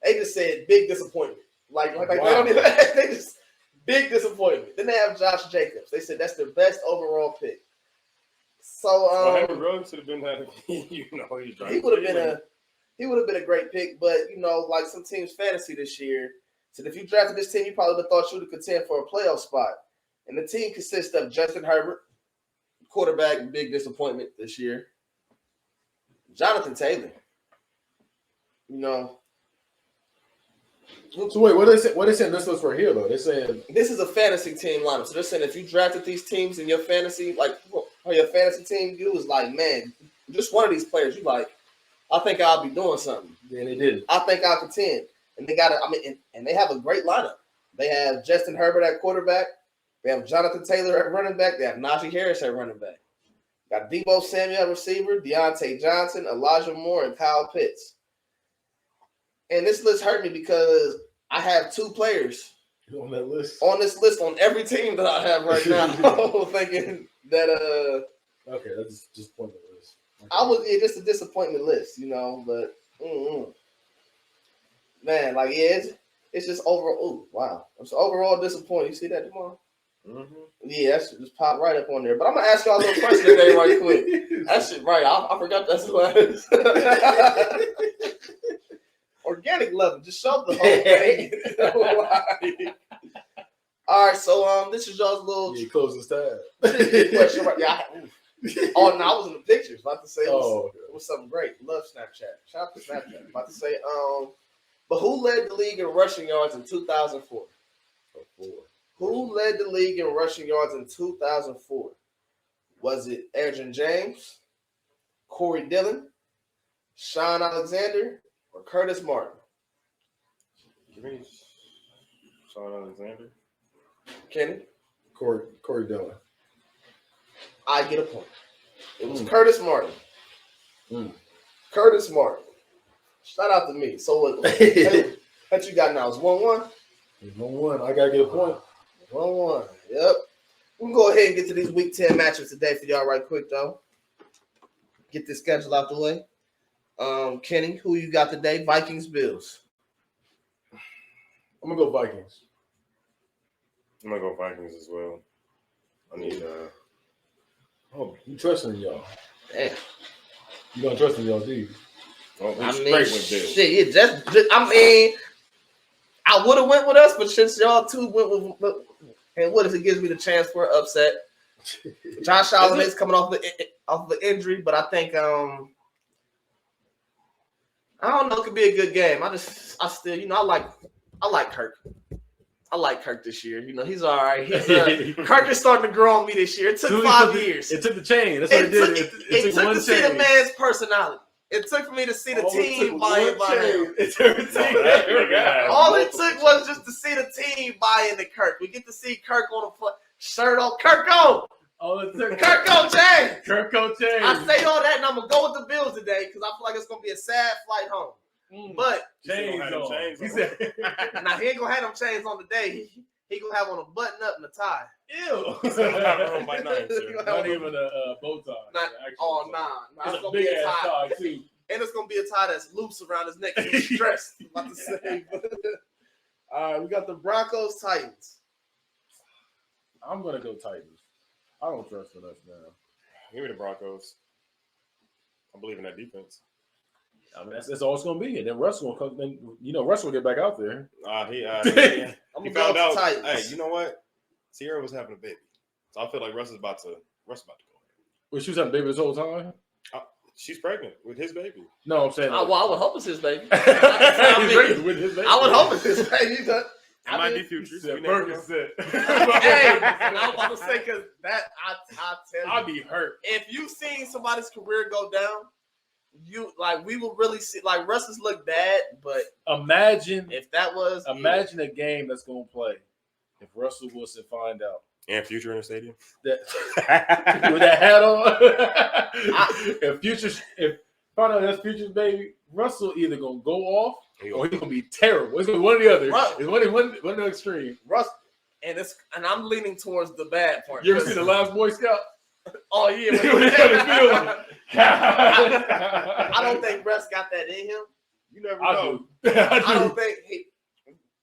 A: They just said big disappointment. Like wow. They don't even. They just big disappointment. Then they have Josh Jacobs. They said that's their best overall pick. So
B: Henry Ruggs should have been that. He
A: would have been a great pick, but like some teams' fantasy this year said if you drafted this team, you probably would have thought you would have contend for a playoff spot. And the team consists of Justin Herbert, quarterback, big disappointment this year. Jonathan Taylor.
D: So wait, what are they saying this list right here though? They're saying
A: this is a fantasy team lineup. So they're saying if you drafted these teams in your fantasy, or your fantasy team, you was like, man, just one of these players, you like, I think I'll be doing something.
D: Yeah, they did.
A: I think I'll contend. And they got and they have a great lineup. They have Justin Herbert at quarterback. They have Jonathan Taylor at running back. They have Najee Harris at running back. Got Deebo Samuel at receiver, Deontay Johnson, Elijah Moore, and Kyle Pitts. And this list hurt me because I have 2 players
D: on that list.
A: On this list, on every team that I have right now, thinking that
D: okay, that's just pointless list. Okay.
A: It's just a disappointment list, but man, like it's just overall. Oh wow, it's overall disappointing. You see that, Jamal? Mm-hmm. Yeah, that shit just popped right up on there. But I'm gonna ask y'all a little question today, right quick. That shit, right? I forgot that's what it is. Organic love, just show the whole thing. All right, so this is y'all's little
D: closing tab.
A: Question, right? Yeah. Oh no, I was in the pictures. About to say it was something great. Love Snapchat. Shout out to Snapchat. About to say, but who led the league in rushing yards in 2004? Who led the league in rushing yards in 2004? Was it Adrian James, Corey Dillon, Sean Alexander, or Curtis Martin?
B: Give me Sean Alexander.
A: Kenny?
D: Corey Dillon.
A: I get a point. It was Curtis Martin. Curtis Martin. Shout out to me. So what you got now? It's 1-1?
D: 1-1. I gotta get a point.
A: 1-1. Yep. We can go ahead and get to these Week 10 matchups today for y'all right quick, though. Get this schedule out the way. Kenny, who you got today? Vikings, Bills.
D: I'm gonna go Vikings.
B: I'm gonna go Vikings as well. I need
D: Oh, you trusting in y'all?
A: Damn.
D: You don't trust in y'all, do you?
B: Oh,
A: I
B: straight
A: mean,
B: with Bills.
A: shit, yeah, I mean, I would have went with us, but since y'all two went with, and what if it gives me the chance for an upset? Josh Allen is coming off the injury, but I think I don't know, it could be a good game. I still, I like Kirk. I like Kirk this year. He's all right. Kirk is starting to grow on me this year. It took 5 years.
C: It took the chain. That's what it did.
A: It took to see the man's personality. It took for me to see the team buy in by him. All it took was just to see the team buy into Kirk. We get to see Kirk on the shirt on. Kirk on! Kirk on chain!
C: Kirk on chain.
A: I say all that, and I'm going to go with the Bills today because I feel like it's going to be a sad flight home. But
C: chains on. He said,
A: now he ain't gonna have them chains on today. He gonna have on a button up and a tie.
C: Ew. Not even a bow tie.
A: Nah.
C: It's a big ass tie too.
A: And it's gonna be a tie that's loose around his neck. He's stressed. About to say. All right, we got the Broncos Titans.
C: I'm gonna go Titans. I don't trust for us now.
B: Give me the Broncos. I believe in that defense.
C: I mean, that's all it's gonna be, and then Russ will come. Then Russ will get back out there.
B: He
A: I'm
B: found out.
A: Titans.
B: Hey, you know what? Sierra was having a baby, so I feel like Russ is about to go.
C: Well, she was having a baby this whole time.
B: She's pregnant with his baby.
C: No, I'm saying.
A: I would hope it's his baby.
C: He's pregnant with his baby.
A: I would hope it's his baby.
B: It might be future.
A: Hey, I'm about to say because that I tell you,
C: I'll be hurt
A: if you seen somebody's career go down. We will really see Russ's look bad, but
C: imagine
A: if that was
C: a game that's gonna play if Russell Wilson find out
B: and Future in the stadium
C: that with that hat on. If find out that's Future's baby, Russell either gonna go off or he's gonna be terrible. It's gonna be one or the other. It's one of the extreme.
A: Russ, and I'm leaning towards the bad part.
C: You ever seen The Last Boy Scout?
A: Oh yeah. I don't think Russ got that in him. You never know. I don't think he.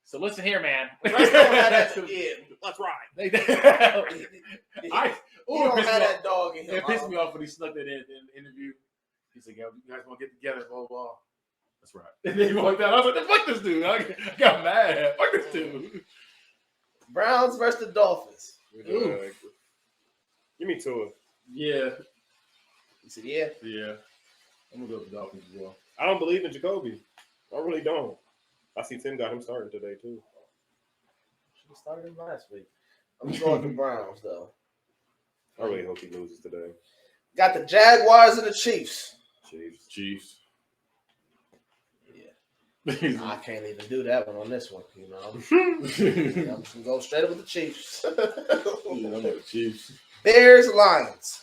C: So listen here, man.
A: Russ don't have that. Yeah,
B: let's ride.
A: He don't have that dog in him.
C: It pissed me off when he snuck that in the interview. He's like, "Yo, you guys want to get together?" Blah blah. That's right. And then he walked out. I was like, "Fuck this dude!" I got mad. Fuck this dude.
A: Browns versus the Dolphins.
B: Give me Tua.
C: Yeah.
A: You said yeah?
C: Yeah. I'm going to go with the Dolphins as well.
B: I don't believe in Jacoby. I really don't. I see Tim got him starting today, too.
A: Should have started him last week. I'm going with the Browns, though.
B: I really hope he loses today.
A: Got the Jaguars and the Chiefs.
C: Chiefs.
A: Yeah. I can't even do that one on this one, I'm just going to go straight up with the Chiefs.
C: I'm with the Chiefs.
A: Bears, Lions.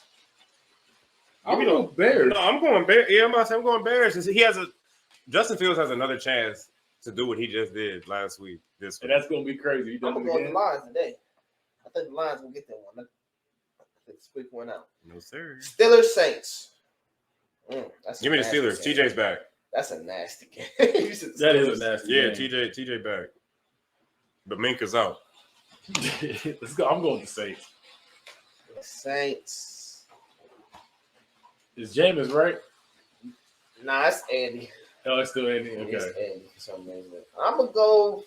C: I'm going Bears.
B: No, I'm going Bears. Yeah, I'm going Bears. Justin Fields has another chance to do what he just did last week. This week.
C: And that's going to be crazy.
A: I'm going to go with the Lions today. I think the Lions will get that one. Let's squeak one out.
B: No, sir.
A: Steelers, Saints.
B: Give me the Steelers.
A: Game.
B: TJ's back.
A: That's a nasty game.
C: That is a nasty game.
B: TJ back. But Minka's out.
C: Let's go. I'm going with the Saints.
A: Saints.
C: Is Jameis right?
A: Nah, it's Andy.
C: Oh, it's still Andy. Okay.
A: It's Andy for some reason. I'm going to go.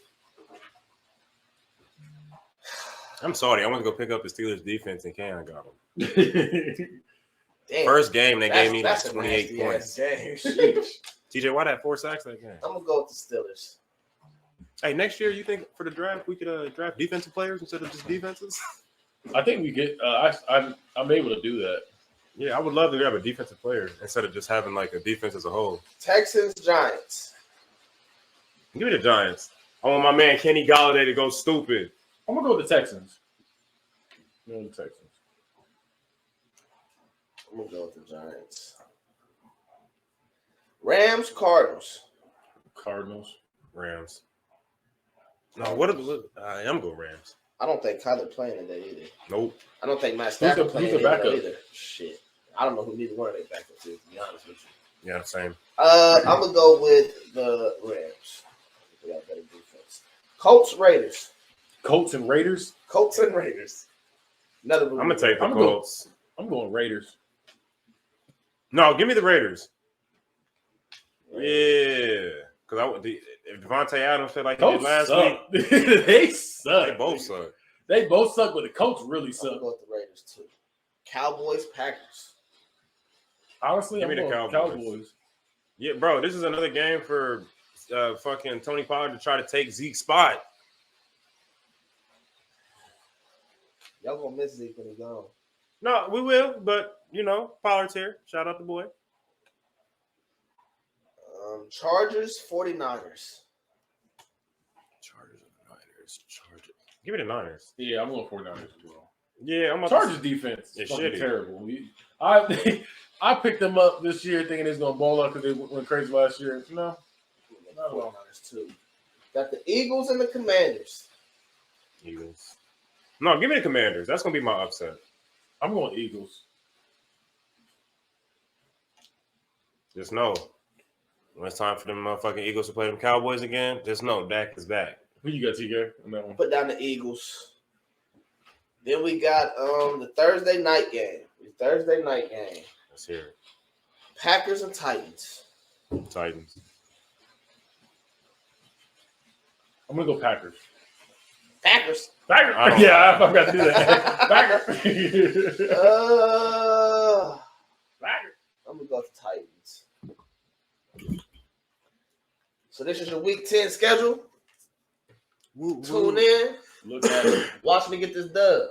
B: I'm sorry. I want to go pick up the Steelers defense and Cam got him.
A: Damn.
B: First game, they gave me like 28 points.
A: Game.
B: TJ Watt had 4 sacks that game.
A: I'm going to go with the Steelers.
B: Hey, next year, you think for the draft we could draft defensive players instead of just defenses?
D: I think we get. I'm able to do that.
B: Yeah, I would love to have a defensive player instead of just having like a defense as a whole.
A: Texans, Giants.
B: Give me the Giants. I want my man Kenny Golladay to go stupid.
D: I'm gonna go with the Texans. I'm gonna go
A: with the Giants. Rams, Cardinals.
D: Cardinals.
B: Rams. No, I am going Rams.
A: I don't think Kyler playing today either.
B: Nope.
A: I don't think Matt Stafford playing
D: who's the backup?
A: either. Shit. I don't know who neither one of their backups is, to be honest with you.
B: Yeah, same.
A: I'm going to go with the Rams. We got better defense. Colts, Raiders.
D: Colts and Raiders.
A: Colts and Raiders. Another
B: I'm going to take the
D: I'm
B: Colts.
D: I'm going Raiders.
B: No, give me the Raiders. Yeah. Because if Devontae Adams felt like he did last week.
D: They suck.
B: They both suck.
D: They both suck, but the Colts really
A: I'm
D: suck.
A: going to go with the Raiders, too. Cowboys, Packers.
D: Honestly,
B: Give me
D: I'm
B: the
D: going
B: Cowboys. Yeah, bro, this is another game for fucking Tony Pollard to try to take Zeke's spot.
A: Y'all going to miss Zeke when he's gone.
B: No, we will, but, Pollard's here. Shout out the boy.
A: Chargers, 49ers.
B: Chargers. Give me the Niners.
D: Yeah, I'm going 49ers as well.
B: Yeah, I'm
D: Chargers defense is fucking terrible. I picked them up this year thinking it's going to ball up because they went crazy last year. No, not at all.
A: 49ers, too. Got the Eagles and the Commanders.
B: Eagles. No, give me the Commanders. That's going to be my upset.
D: I'm going Eagles.
B: Just know, when it's time for them motherfucking Eagles to play them Cowboys again, just know Dak is back.
D: Who you got, TK, on that one?
A: Put down the Eagles. Then we got the Thursday night game.
B: Let's hear it.
A: Packers and Titans.
B: Titans.
D: I'm going to go Packers.
A: Packers.
D: Yeah, I forgot to do that. Packers.
A: Packers. I'm going to go with the Titans. So this is your Week 10 schedule. Tune in.
D: Look at it.
A: Watch me get this dub.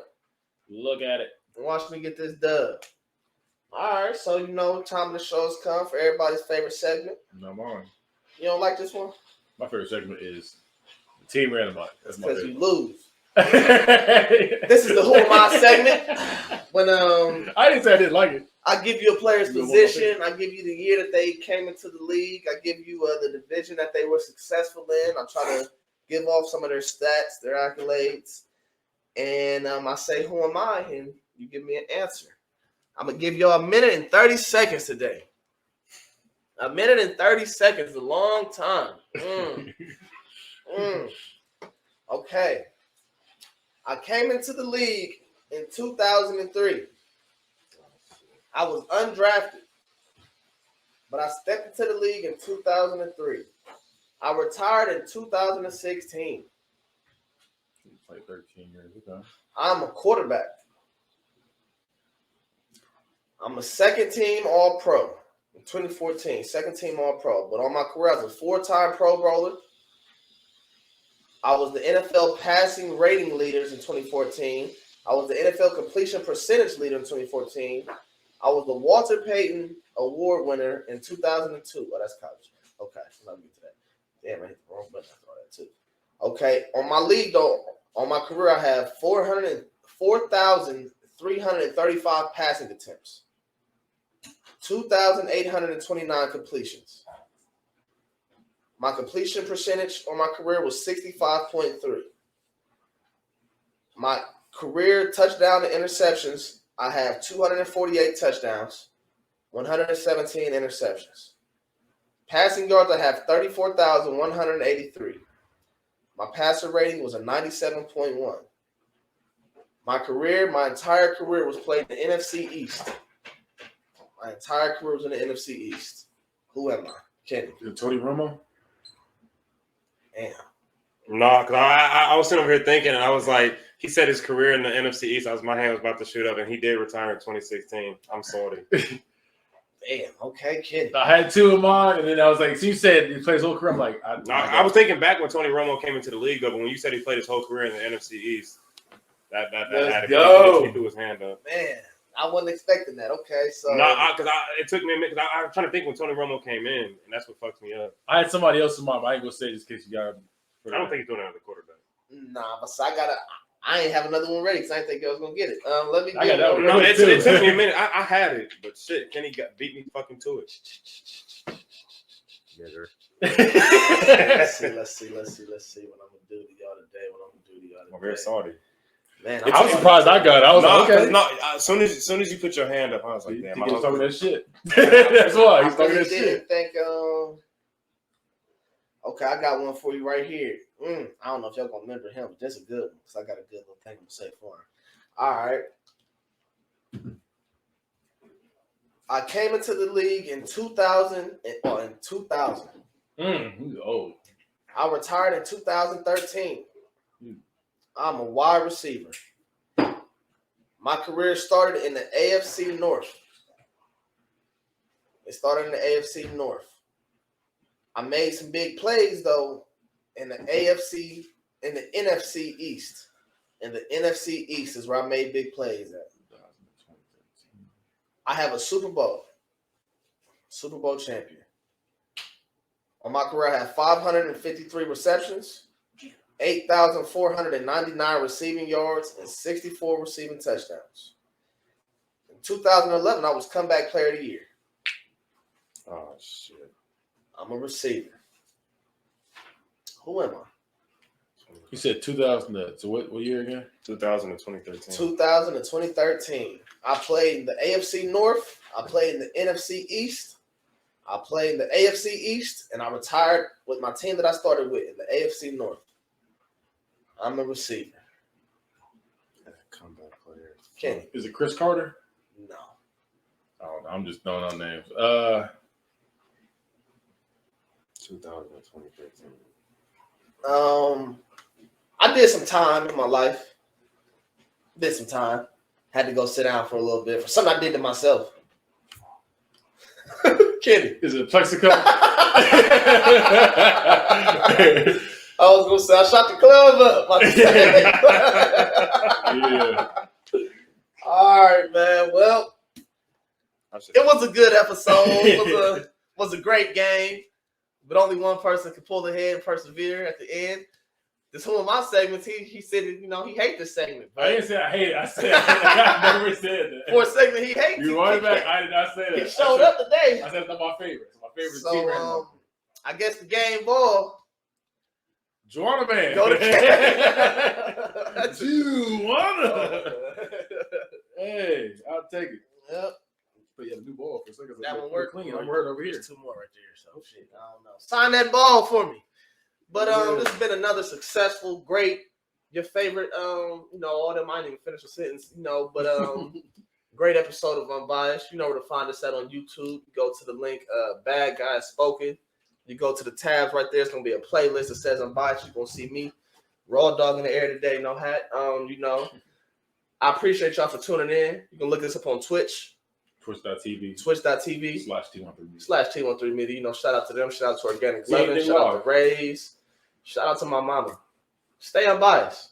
D: Look at it.
A: Watch me get this dub. All right, so time of the show's come for everybody's favorite segment.
D: No, mine.
A: You don't like this one?
D: My favorite segment is Team Randomize. That's my
A: because
D: favorite.
A: you lose. This is the Who Am I segment. When
D: I didn't say I didn't like it.
A: I give you a player's position. I give you the year that they came into the league. I give you the division that they were successful in. I try to give off some of their stats, their accolades, and I say, "Who am I?" And you give me an answer. I'm gonna give y'all a minute and 30 seconds today. A minute and 30 seconds is a long time. Okay. I came into the league in 2003. I was undrafted, but I stepped into the league in 2003. I retired in 2016.
D: Like 13 years ago.
A: I'm a quarterback. I'm a second team All-Pro in 2014. Second team All-Pro. But on my career, I was a 4-time Pro Bowler. I was the NFL passing rating leaders in 2014. I was the NFL completion percentage leader in 2014. I was the Walter Payton Award winner in 2002. Oh, that's college. Okay, let me get to that. Damn, I hit the wrong button after all that too. Okay, on my league though, on my career, I have 4,335 passing attempts, 2,829 completions. My completion percentage on my career was 65.3. My career touchdown to interceptions, I have 248 touchdowns, 117 interceptions. Passing yards, I have 34,183. My passer rating was a 97.1. My entire career was played in the NFC East. My entire career was in the NFC East. Who am I? Kenny.
D: Tony Romo?
A: Damn.
B: No, because I was sitting over here thinking, and I was like, he said his career in the NFC East. My hand was about to shoot up, and he did retire in 2016. I'm sorry.
A: Damn. Okay, kid.
C: I had 2 in mind, and then I was like, so you said he plays his whole career. I'm like,
B: I was thinking back when Tony Romo came into the league, though, but when you said he played his whole career in the NFC East, that had
C: go.
B: he threw his hand up.
A: Man, I wasn't expecting that. Okay, so
B: because it took me a minute. Because I was trying to think when Tony Romo came in, and that's what fucked me up.
C: I had somebody else in mind, but I ain't gonna say it just in case you got.
B: I don't think he's doing another quarterback.
A: Nah, but so I ain't have another one ready because I didn't think I was gonna get it. Let me.
C: I got that one.
B: No, it took me a minute. I had it, but shit, Kenny beat me fucking to it.
A: Let's see what I'm gonna do to y'all today.
B: I'm very sorry.
A: Man,
C: I was surprised I got it. I was like, okay.
B: No, as soon as you put your hand up, I was like, damn,
C: he was talking that shit. That's why he's talking that shit.
A: Okay, I got one for you right here. I don't know if y'all gonna remember him, but that's a good one because I got a good little thing to say for him. All right. I came into the league in 2000.
C: He's old.
A: I retired in 2013. I'm a wide receiver. My career started in the AFC North. It started in the AFC North. I made some big plays, though, in the NFC East. In the NFC East is where I made big plays at. I have a Super Bowl champion. On my career, I had 553 receptions, 8,499 receiving yards, and 64 receiving touchdowns. In 2011, I was comeback player of the year.
B: Oh, shit.
A: I'm a receiver. Who am I?
C: You said 2000. So what year again?
B: 2000 and 2013.
A: 2000 and 2013. I played in the AFC North. I played in the NFC East. I played in the AFC East, and I retired with my team that I started with in the AFC North. I'm a receiver.
B: Comeback player.
A: Kenny.
C: Is it Chris Carter?
A: No.
C: Oh, I'm just throwing out names.
B: 2000 and 2013.
A: I did some time in my life. Had to go sit down for a little bit for something I did to myself. Kenny.
C: Is it Plexico?
A: I was gonna say I shot the club up.
C: Yeah.
A: All right, man. Well, it was a good episode. It was a great game, but only one person could pull ahead and persevere at the end. This one of my segments, he said, he hates this segment.
C: I didn't say I hate it. I said I never said that.
A: For a segment, he hates it.
C: You run it back. I did not say that.
A: He showed up today.
C: I said it's not my favorite. It's my favorite team right now.
A: I guess the game ball.
C: Juana man.
A: Go to
C: Juana. Hey, I'll take it.
A: Yep.
C: But yeah, the new ball for a second.
A: That one worked.
C: Clean. I'm worried over here.
A: There's 2 more right there. So shit, I don't know. Sign that ball for me. But this has been another successful, great, your favorite, all them I didn't even finish a sentence, but great episode of Unbiased. You know where to find us at on YouTube. You go to the link, Bad Guys Spoken. You go to the tabs right there. It's going to be a playlist that says Unbiased. You're going to see me, raw dog in the air today, no hat. I appreciate y'all for tuning in. You can look us up on Twitch.
C: Twitch.tv.
A: /T13 Media. Shout out to them. Shout out to Organic Loving. Shout out to Rays. Shout out to my mama. Stay unbiased.